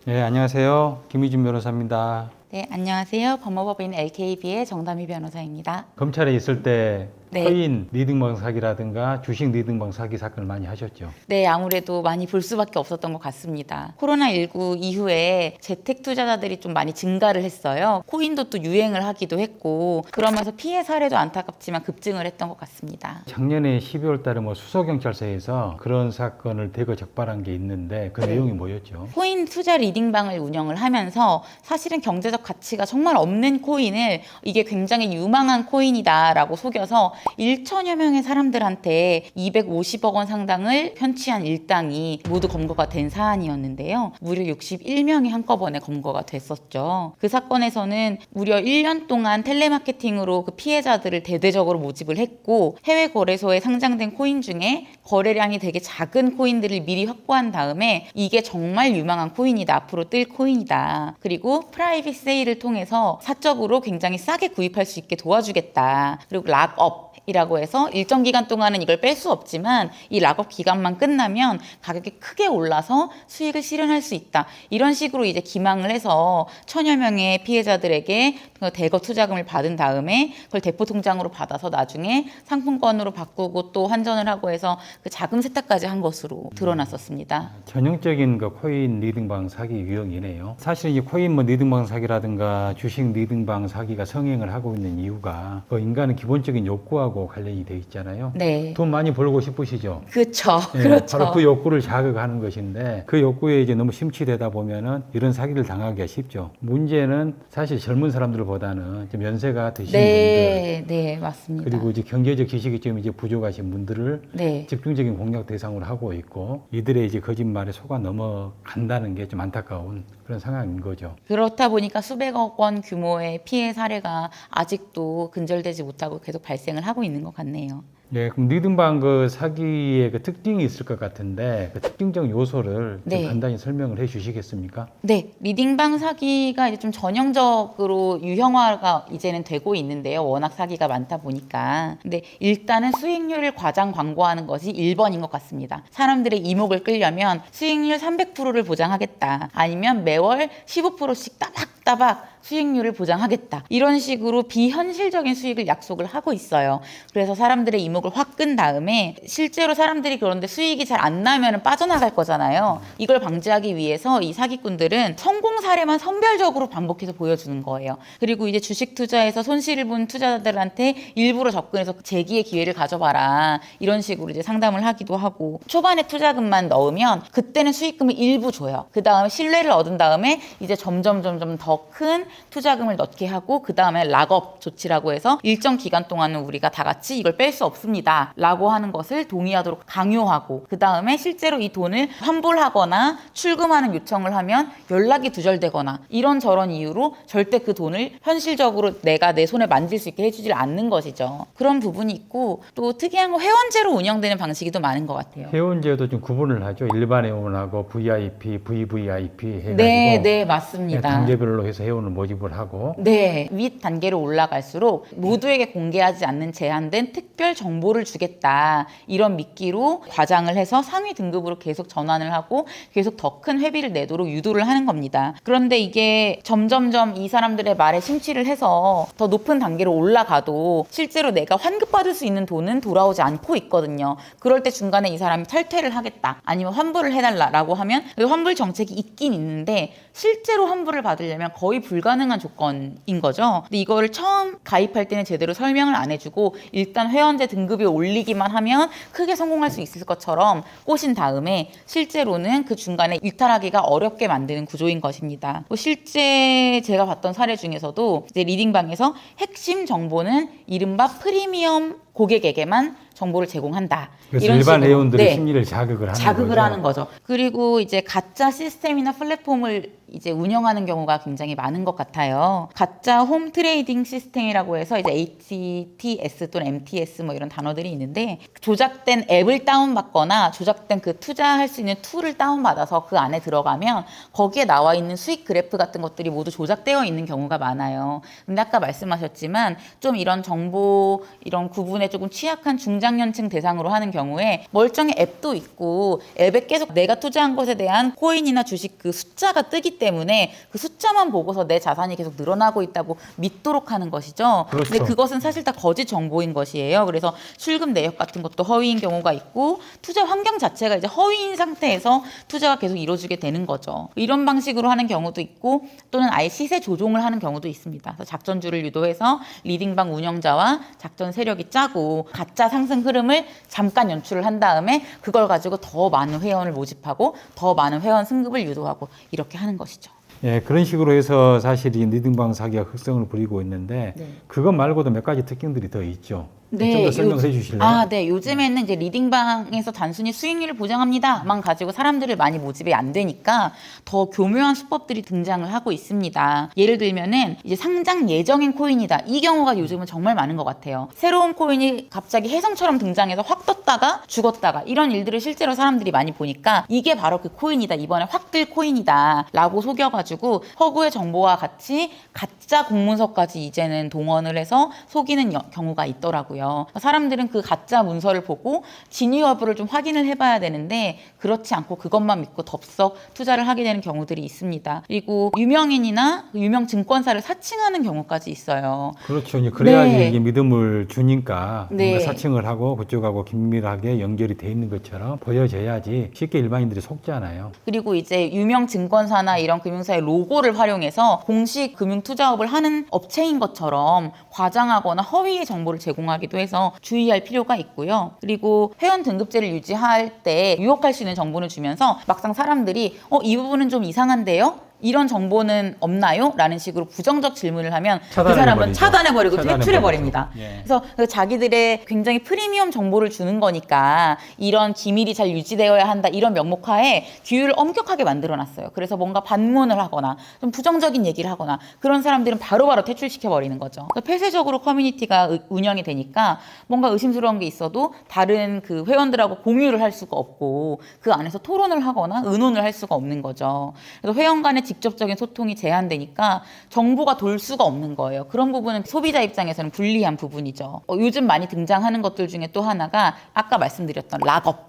네, 안녕하세요. 김희준 변호사입니다. 네, 안녕하세요. 법무법인 LKB의 정담희 변호사입니다. 검찰에 있을 때 네. 코인 리딩방 사기라든가 주식 리딩방 사기 사건을 많이 하셨죠. 네, 아무래도 많이 볼 수밖에 없었던 것 같습니다. 코로나19 이후에 재택 투자자들이 좀 많이 증가를 했어요. 코인도 또 유행을 하기도 했고, 그러면서 피해 사례도 안타깝지만 급증을 했던 것 같습니다. 작년에 12월 달에 수서경찰서에서 그런 사건을 대거 적발한 게 있는데 그 네. 내용이 뭐였죠? 코인 투자 리딩방을 운영을 하면서 사실은 경제적 가치가 정말 없는 코인을 이게 굉장히 유망한 코인이다라고 속여서 1천여 명의 사람들한테 250억 원 상당을 편취한 일당이 모두 검거가 된 사안이었는데요. 무려 61명이 한꺼번에 검거가 됐었죠. 그 사건에서는 무려 1년 동안 텔레마케팅으로 그 피해자들을 대대적으로 모집을 했고 해외 거래소에 상장된 코인 중에 거래량이 되게 작은 코인들을 미리 확보한 다음에 이게 정말 유망한 코인이다. 앞으로 뜰 코인이다. 그리고 프라이빗 세일을 통해서 사적으로 굉장히 싸게 구입할 수 있게 도와주겠다. 그리고 락업 이라고 해서 일정 기간 동안은 이걸 뺄 수 없지만 이 락업 기간만 끝나면 가격이 크게 올라서 수익을 실현할 수 있다. 이런 식으로 이제 기망을 해서 천여 명의 피해자들에게 대거 투자금을 받은 다음에 그걸 대포 통장으로 받아서 나중에 상품권으로 바꾸고 또 환전을 하고 해서 그 자금 세탁까지 한 것으로 드러났었습니다. 전형적인 그 코인 리딩방 사기 유형이네요. 사실 이 코인 리딩방 사기라든가 주식 리딩방 사기가 성행을 하고 있는 이유가 그 인간은 기본적인 욕구하고 관련이 돼 있잖아요. 네. 돈 많이 벌고 싶으시죠? 그렇죠. 예, 그렇죠. 바로 그 욕구를 자극하는 것인데 그 욕구에 이제 너무 심취되다 보면은 이런 사기를 당하기가 쉽죠. 문제는 사실 젊은 사람들보다는 좀 연세가 드신 분들 네, 네, 맞습니다. 그리고 이제 경제적 지식이 좀 이제 부족하신 분들을 네. 집중적인 공략 대상으로 하고 있고 이들의 이제 거짓말에 속아 넘어간다는 게 좀 안타까운 그런 상황인 거죠. 그렇다 보니까 수백억 원 규모의 피해 사례가 아직도 근절되지 못하고 계속 발생을 하고 있는 것 같네요. 네, 그럼 리듬방 그 사기의 그 특징이 있을 것 같은데 그 특징적 요소를 좀 네. 간단히 설명을 해 주시겠습니까? 네, 리딩방 사기가 이제 좀 전형적으로 유형화가 이제는 되고 있는데요. 워낙 사기가 많다 보니까. 근데 일단은 수익률을 과장 광고하는 것이 1번인 것 같습니다. 사람들의 이목을 끌려면 수익률 300%를 보장하겠다. 아니면 매월 15%씩 따박따박 수익률을 보장하겠다. 이런 식으로 비현실적인 수익을 약속을 하고 있어요. 그래서 사람들의 이목을 확 끈 다음에 실제로 사람들이 그런데 수익이 잘 안 나면 빠져나갈 거잖아요. 이걸 방지하기 위해서 이 사기꾼들은 성공 사례만 선별적으로 반복해서 보여주는 거예요. 그리고 이제 주식 투자에서 손실을 본 투자자들한테 일부러 접근해서 재기의 기회를 가져봐라. 이런 식으로 이제 상담을 하기도 하고 초반에 투자금만 넣으면 그때는 수익금을 일부 줘요. 그 다음에 신뢰를 얻은 다음에 이제 점점 더 큰 투자금을 넣게 하고 그 다음에 락업 조치라고 해서 일정 기간 동안은 우리가 다 같이 이걸 뺄 수 없습니다 라고 하는 것을 동의하도록 강요하고 그 다음에 실제로 이 돈을 환불하거나 출금하는 요청을 하면 연락이 두절되거나 이런저런 이유로 절대 그 돈을 현실적으로 내가 내 손에 만질 수 있게 해주질 않는 것이죠. 그런 부분이 있고 또 특이한 거 회원제로 운영되는 방식이 또 많은 것 같아요. 회원제도 좀 구분을 하죠. 일반 회원하고 VIP, VVIP 해가지고 네, 맞습니다. 단계별로 해서 회원을 모집을 하고 네, 윗 단계로 올라갈수록 모두에게 공개하지 않는 제한된 특별 정보를 주겠다. 이런 미끼로 과장을 해서 상위 등급으로 계속 전환을 하고 계속 더 큰 회비를 내도록 유도를 하는 겁니다. 그런데 이게 점점점 이 사람들의 말에 심취를 해서 더 높은 단계로 올라가도 실제로 내가 환급받을 수 있는 돈은 돌아오지 않고 있거든요. 그럴 때 중간에 이 사람이 탈퇴를 하겠다. 아니면 환불을 해달라라고 하면 환불 정책이 있긴 있는데 실제로 환불을 받으려면 거의 불가능한 조건인 거죠. 근데 이거를 처음 가입할 때는 제대로 설명을 안 해주고 일단 회원제 등급이 올리기만 하면 크게 성공할 수 있을 것처럼 꼬신 다음에 실제로는 그 중간에 일탈하기가 어렵게 만드는 구조인 것입니다. 실제 제가 봤던 사례 중에서도 이제 리딩방에서 핵심 정보는 이른바 프리미엄 고객에게만 정보를 제공한다. 그래서 이런 일반 식으로. 회원들의 네. 심리를 자극을 하는 자극을 거죠. 하는 거죠. 그리고 이제 가짜 시스템이나 플랫폼을 이제 운영하는 경우가 굉장히 많은 것 같아요. 가짜 홈 트레이딩 시스템이라고 해서 이제 HTS 또는 MTS 뭐 이런 단어들이 있는데 조작된 앱을 다운받거나 조작된 그 투자할 수 있는 툴을 다운받아서 그 안에 들어가면 거기에 나와 있는 수익 그래프 같은 것들이 모두 조작되어 있는 경우가 많아요. 근데 아까 말씀하셨지만 좀 이런 정보 이런 구분에 조금 취약한 중장 중장년층 대상으로 하는 경우에 멀쩡히 앱도 있고 앱에 계속 내가 투자한 것에 대한 코인이나 주식 그 숫자가 뜨기 때문에 그 숫자만 보고서 내 자산이 계속 늘어나고 있다고 믿도록 하는 것이죠. 그렇죠. 근데 그것은 사실 다 거짓 정보인 것이에요. 그래서 출금 내역 같은 것도 허위인 경우가 있고 투자 환경 자체가 이제 허위인 상태에서 투자가 계속 이루어지게 되는 거죠. 이런 방식으로 하는 경우도 있고 또는 아예 시세 조종을 하는 경우도 있습니다. 그래서 작전주를 유도해서 리딩방 운영자와 작전 세력이 짜고 가짜 상승 흐름을 잠깐 연출을 한 다음에 그걸 가지고 더 많은 회원을 모집하고 더 많은 회원 승급을 유도하고 이렇게 하는 것이죠. 예, 그런 식으로 해서 사실 이 리딩방 사기가 흑성을 부리고 있는데 네. 그것 말고도 몇 가지 특징들이 더 있죠. 네, 좀 더 설명해 주실래요? 네. 요즘에는 이제 리딩방에서 단순히 수익률을 보장합니다만 가지고 사람들을 많이 모집이 안 되니까 더 교묘한 수법들이 등장을 하고 있습니다. 예를 들면은 이제 상장 예정인 코인이다. 이 경우가 요즘은 정말 많은 것 같아요. 새로운 코인이 갑자기 혜성처럼 등장해서 확 떴다가 죽었다가 이런 일들을 실제로 사람들이 많이 보니까 이게 바로 그 코인이다. 이번에 확 뜰 코인이다. 라고 속여가지고 허구의 정보와 같이 가짜 공문서까지 이제는 동원을 해서 속이는 경우가 있더라고요. 사람들은 그 가짜 문서를 보고 진위 여부를 좀 확인을 해봐야 되는데 그렇지 않고 그것만 믿고 덥석 투자를 하게 되는 경우들이 있습니다. 그리고 유명인이나 유명 증권사를 사칭하는 경우까지 있어요. 그렇죠. 이제 그래야지 네. 이게 믿음을 주니까 네. 뭔가 사칭을 하고 그쪽하고 긴밀하게 연결이 돼 있는 것처럼 보여져야지 쉽게 일반인들이 속잖아요. 그리고 이제 유명 증권사나 이런 금융사의 로고를 활용해서 공식 금융 투자업을 하는 업체인 것처럼 과장하거나 허위의 정보를 제공하기도 해서 주의할 필요가 있고요. 그리고 회원 등급제를 유지할 때 유혹할 수 있는 정보를 주면서 막상 사람들이 이 부분은 좀 이상한데요? 이런 정보는 없나요? 라는 식으로 부정적 질문을 하면 그 사람은 차단해버리고 퇴출해버립니다. 예. 그래서 그 자기들의 굉장히 프리미엄 정보를 주는 거니까 이런 기밀이 잘 유지되어야 한다 이런 명목하에 규율을 엄격하게 만들어놨어요. 그래서 뭔가 반문을 하거나 좀 부정적인 얘기를 하거나 그런 사람들은 바로바로 퇴출시켜버리는 거죠. 그래서 폐쇄적으로 커뮤니티가 운영이 되니까 뭔가 의심스러운 게 있어도 다른 그 회원들하고 공유를 할 수가 없고 그 안에서 토론을 하거나 의논을 할 수가 없는 거죠. 그래서 회원 간의 직접적인 소통이 제한되니까 정보가 돌 수가 없는 거예요. 그런 부분은 소비자 입장에서는 불리한 부분이죠. 요즘 많이 등장하는 것들 중에 또 하나가 아까 말씀드렸던 락업.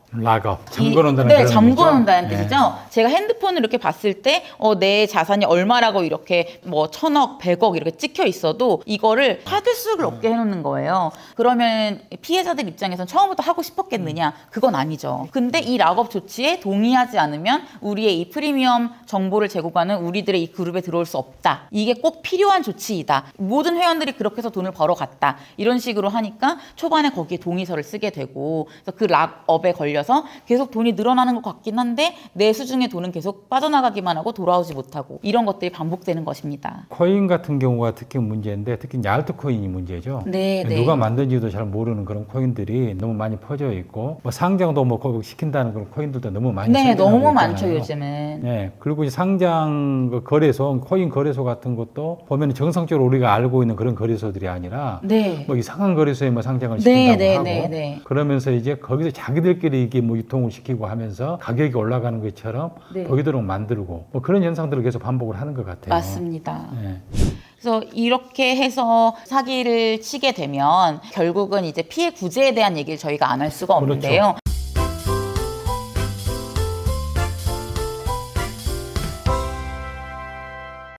잠궈놓는다는 네, 그런 잠궈놓는다는 의미죠? 뜻이죠. 제가 핸드폰을 이렇게 봤을 때 내 자산이 얼마라고 이렇게 뭐 1,000억, 100억 이렇게 찍혀 있어도 이거를 받을 수를 없게 해놓는 거예요. 그러면 피해자들 입장에서는 처음부터 하고 싶었겠느냐? 그건 아니죠. 근데 이 락업 조치에 동의하지 않으면 우리의 이 프리미엄 정보를 제공하는 우리들의 이 그룹에 들어올 수 없다. 이게 꼭 필요한 조치이다. 모든 회원들이 그렇게 해서 돈을 벌어갔다. 이런 식으로 하니까 초반에 거기에 동의서를 쓰게 되고 그래서 그 락업에 걸려서 계속 돈이 늘어나는 것 같긴 한데 내 수중에 돈은 계속 빠져나가기만 하고 돌아오지 못하고 이런 것들이 반복되는 것입니다. 코인 같은 경우가 특히 문제인데 특히 이제 알트코인이 문제죠. 네, 네. 누가 만든지도 잘 모르는 그런 코인들이 너무 많이 퍼져 있고 뭐 상장도 뭐 시킨다는 그런 코인들도 너무 많이 네, 생겨나고 너무 많죠, 있잖아요. 요즘은. 네, 그리고 이제 상장 그 거래소, 코인 거래소 같은 것도 보면 정상적으로 우리가 알고 있는 그런 거래소들이 아니라 네. 뭐 이상한 거래소에 뭐 상장을 네, 시킨다고 네, 하고 네, 네. 그러면서 이제 거기서 자기들끼리 이게 뭐 유통을 시키고 하면서 가격이 올라가는 것처럼 네. 보이도록 만들고 뭐 그런 현상들을 계속 반복을 하는 것 같아요. 맞습니다. 네. 그래서 이렇게 해서 사기를 치게 되면 결국은 이제 피해 구제에 대한 얘기를 저희가 안 할 수가 없는데요.